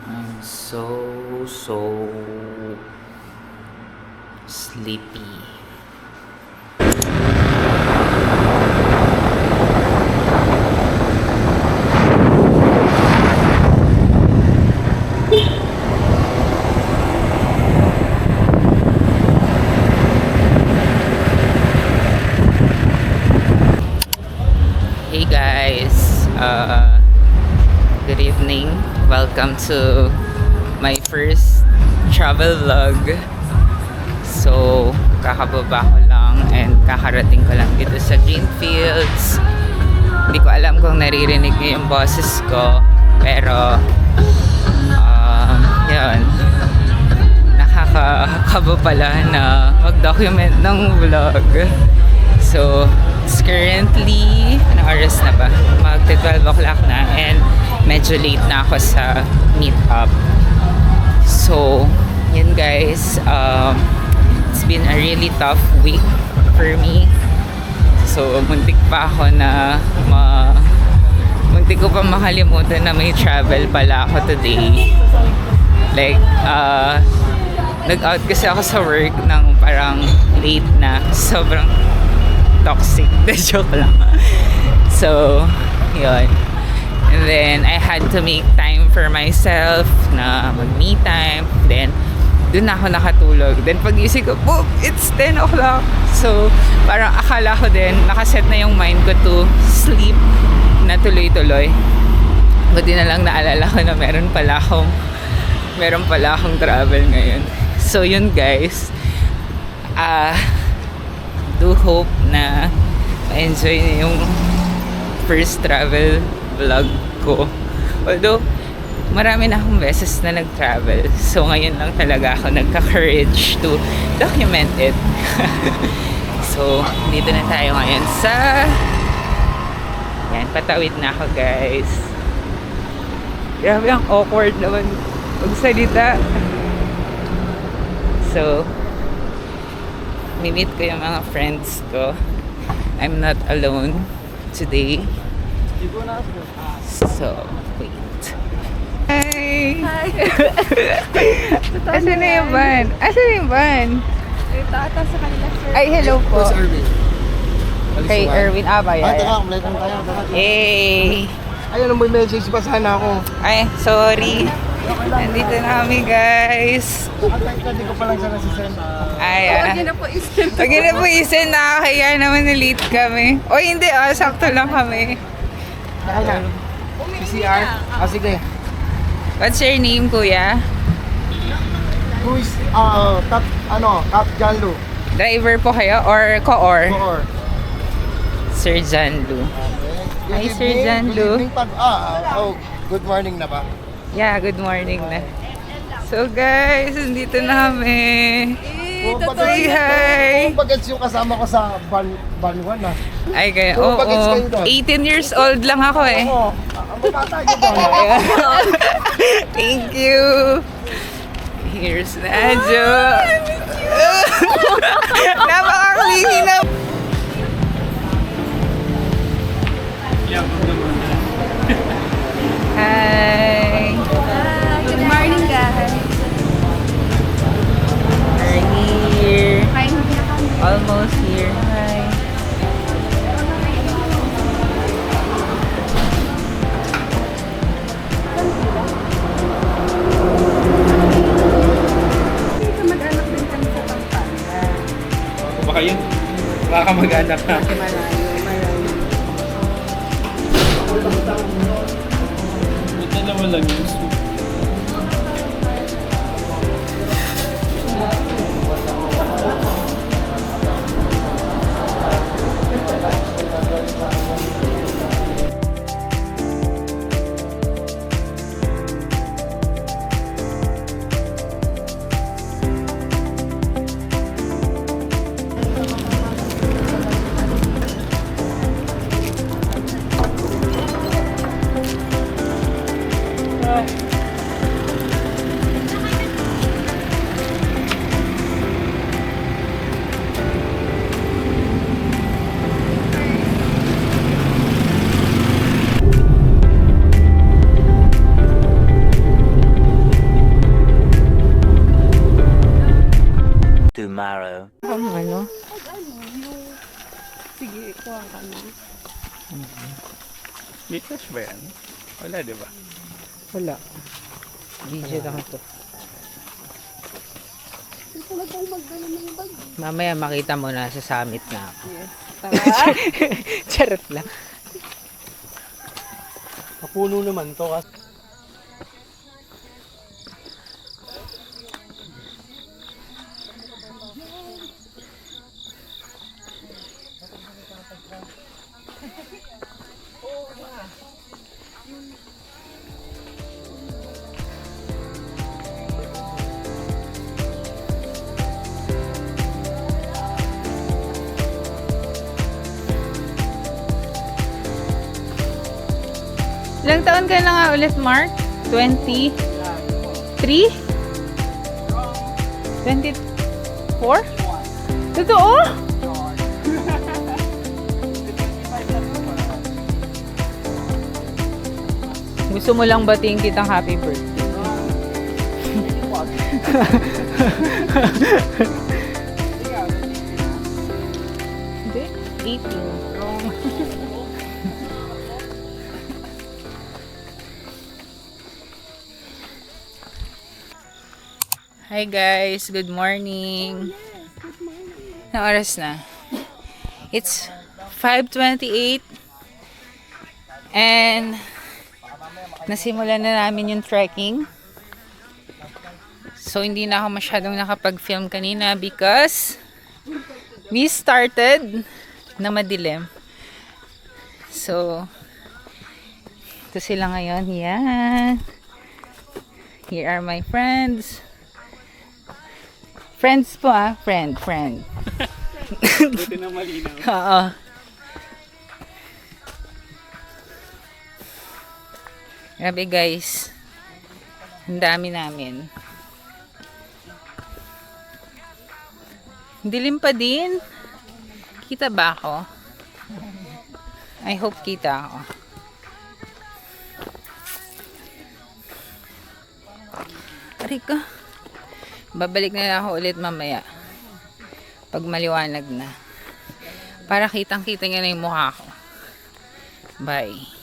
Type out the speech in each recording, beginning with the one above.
I'm so sleepy. Hey guys, good evening. Welcome to my first travel vlog. So, kakababa ko lang and kakarating ko lang dito sa Greenfields. Hindi ko alam kung naririnig niyo yung boses ko, pero yun, nakakakaba pala na mag-document ng vlog. So, it's currently, anong oras na ba? Mag-12 o'clock na and medyo late na ako sa meet-up. So, yun guys, it's been a really tough week for me. So, muntik pa ako na muntik ko pa makalimutan na may travel pala ako today. Like, nag-out kasi ako sa work ng parang late na. Sobrang toxic. Joke lang. So, yun. And then, I had to make time for myself na mag-me time. Then, dun na ako nakatulog. Then, pag-isip ko, boom, it's 10 o'clock. So, parang akala ko din, nakaset na yung mind ko to sleep na tuloy-tuloy. Buti na lang naalala ko na meron pala akong travel ngayon. So, yun guys. Do hope na ma-enjoy niyo yung first travel vlog ko. Although, marami na akong beses na nag-travel. So, ngayon lang talaga ako nagka-courage to document it. So, dito na tayo ngayon sa... Yan, patawid na ako guys. Grabe, ang awkward naman magsalita. So, meet ko yung mga friends ko. I'm not alone today. So, wait. Hi! Hi! Asan na yung van? Asan na yung van? Ito ata sa kanila, sir. Ay, hello po. Boss Erwin. Kay Erwin Abay. Ay, tara, kumulay lang tayo. Hey! Ayun, may message pa sana ako. Ay, sorry. Nandito na kami, guys. Hindi ko pa lang sana sisend. Ay, Huwag niyo na po isip. Pag na po isin, nakakaya naman na late kami. O hindi, sakto lang kami. Kaya na. CCR? Sige. What's your name, kuya? Who is, Cap Janlo. Driver po kayo or co-or? Or. Sir John Lu. Hi, Sir John Lu. Good evening, good morning na ba? Yeah, good morning na. So guys, nandito na kami. Say hi! Bagets yung kasama ko sa Ban 1 ah. Ay, kayo. Puro Oo. bagets kayo doon. 18 years old lang ako eh. Oo. Ang bata niyo ba? Thank you. Here's Nadjo. Napaka-clingy na. Hi. Good morning, guys. We're here. Kain na kami. Almost here. Hi. Dito mag-anak din kami sa Pampanga. Baka yun, baka kamag-anak na. Malayo. Ito naman lang yun. tomorrow. Ano? Sige, kuha ka na. May cash ba yan? Wala, di ba? Wala. Video lang ito. Ito na kong magdala ng bag. Mamaya makita mo na sa summit na ako. Yes. Tara. Charot lang. Kapuno naman to kasi. Ilang taon ka na nga ulit, Mark? 23? 24? Totoo? Gusto mo lang batiin kitang happy birthday. Hindi, 18. Wrong. Hi guys, good morning. Anong oras na? It's 5:28 and nasimulan na namin yung trekking. So hindi na ako masyadong nakapag-film kanina because we started na madilim. So ito sila ngayon. Yan. Here are my friends. Friends po friend. Buti na malinaw. Oo. Grabe guys. Ang dami namin. Dilim pa din. Kita ba ako? I hope kita ako. Aray ka. Babalik na lang ako ulit mamaya. Pag maliwanag na. Para kitang-kita niya na yung mukha ko. Bye.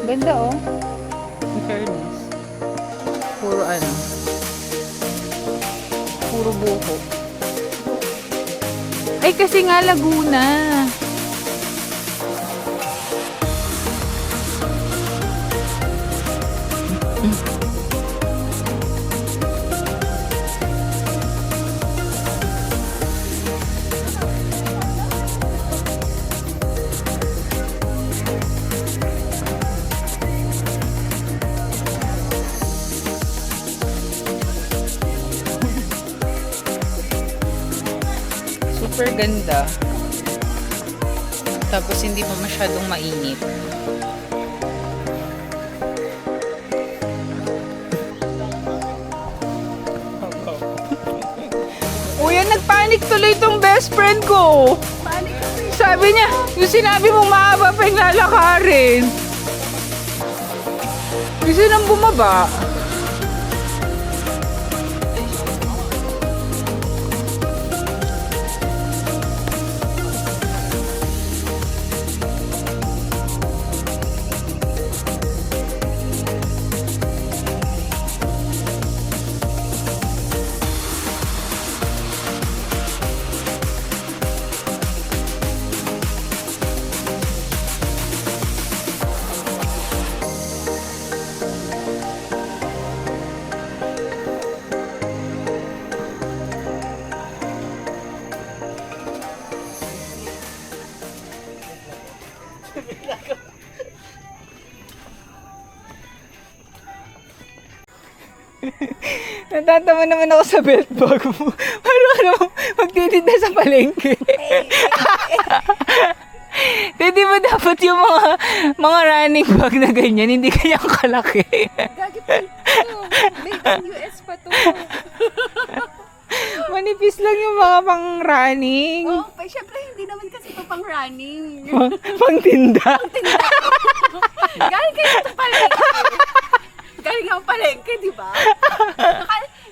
Ganda oh. In fairness. Puro ano. Puro buko. Ay kasi nga Laguna. Super ganda. Tapos hindi pa masyadong mainit. Uy, nagpanik tuloy itong best friend ko. Sabi niya, yung sinabi mo mahaba pa yung lalakarin. Gusto nang bumaba. Natatawa naman ako sa belt bag mo. Parang ano, magtitinda sa palengke. Di ba dapat yung mga running bag na ganyan, hindi kaya kalaki? Gagi pa ito. Made in US pa to. Manipis lang yung mga pang running. Oo, pa, syempre hindi naman kasi ito pang running. Pang tinda. Galing kayo ito palengke. Galing ako palengke, di ba?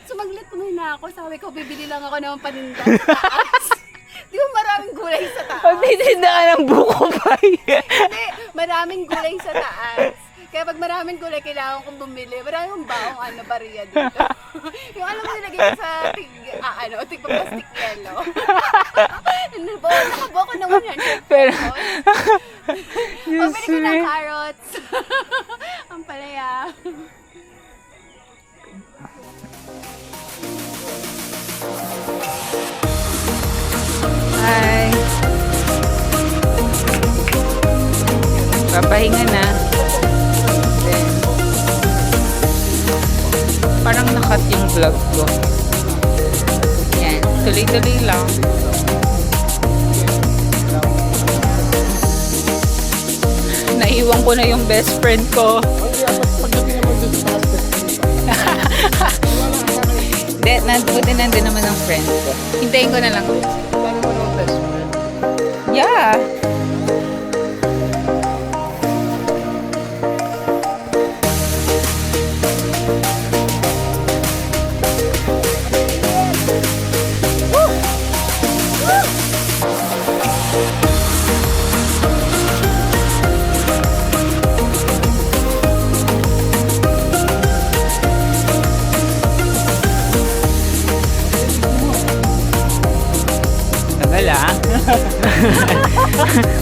Sumaglit muna ako. Sabi ko, bibili lang ako ng paninda sa taas. Di ba maraming gulay sa taas? Magtitinda ka ng buko pa. Hindi, maraming gulay sa taas. Kaya pag maraming gulay, kailangan kong bumili. Maraming baong bariya dito. Yung alam mo nilagay ko sa tig-plastic yellow. Nakabuo ko ng 100 Pero, pabili ko ng carrots. Ang palaya. hi. Papahinga na. Then, parang nakat yung vlog ko. Yan, tuloy-tuloy lang. Naiwan ko na yung best friend ko. Pagdating naman dun sa taas, Buti nandun naman ang friend ko. Hintayin ko na lang. paano mo ng best friend? Yeah. Tagal ah.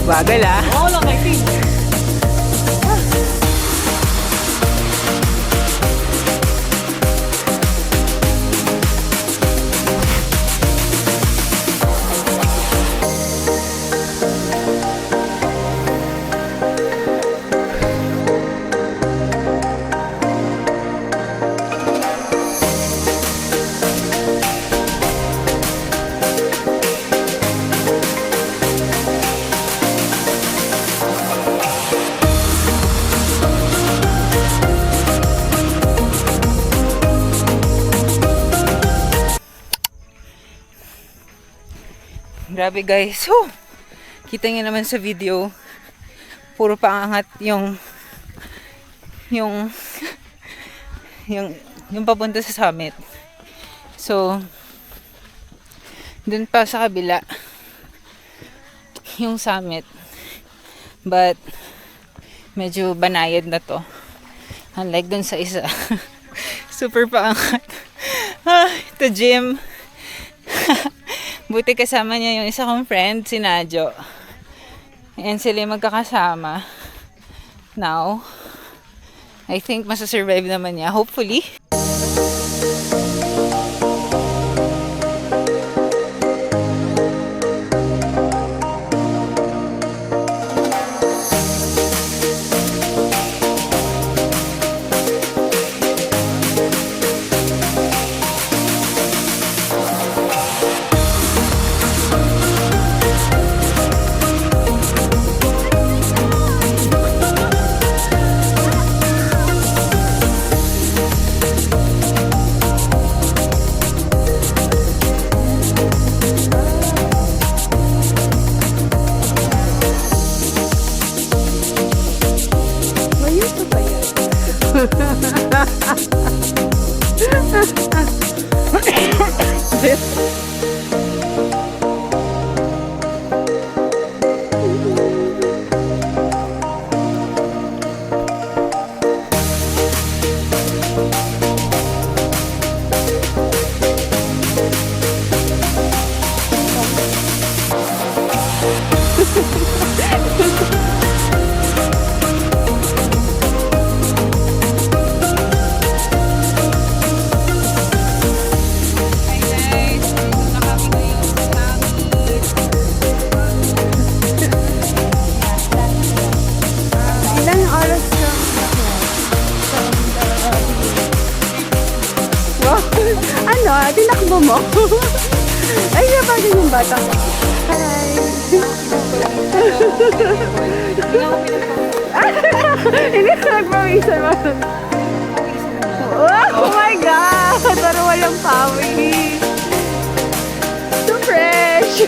Bagal ah. Oo lang, I think. Grabe guys. Whew! Kita niyo naman sa video. Puro paangat yung yung papunta sa summit. So, dun pa sa kabila yung summit. But, medyo banayad na to. Unlike dun sa isa. Super paangat. Ito gym. Buti kasama niya yung isa kong friend, si Nadjo. And sila yung magkakasama. Now, I think masasurvive naman niya. Hopefully. Mayroon pa yan. Hi guys! Dito na kami ngayon sa summit. Ilang oras ka? Wow! Ano? Tinakbo mo? Ay, napagin yung bata ko. Hi! Hindi ka nagpawisan mo. Oh my God! Pero walang pawis. So fresh!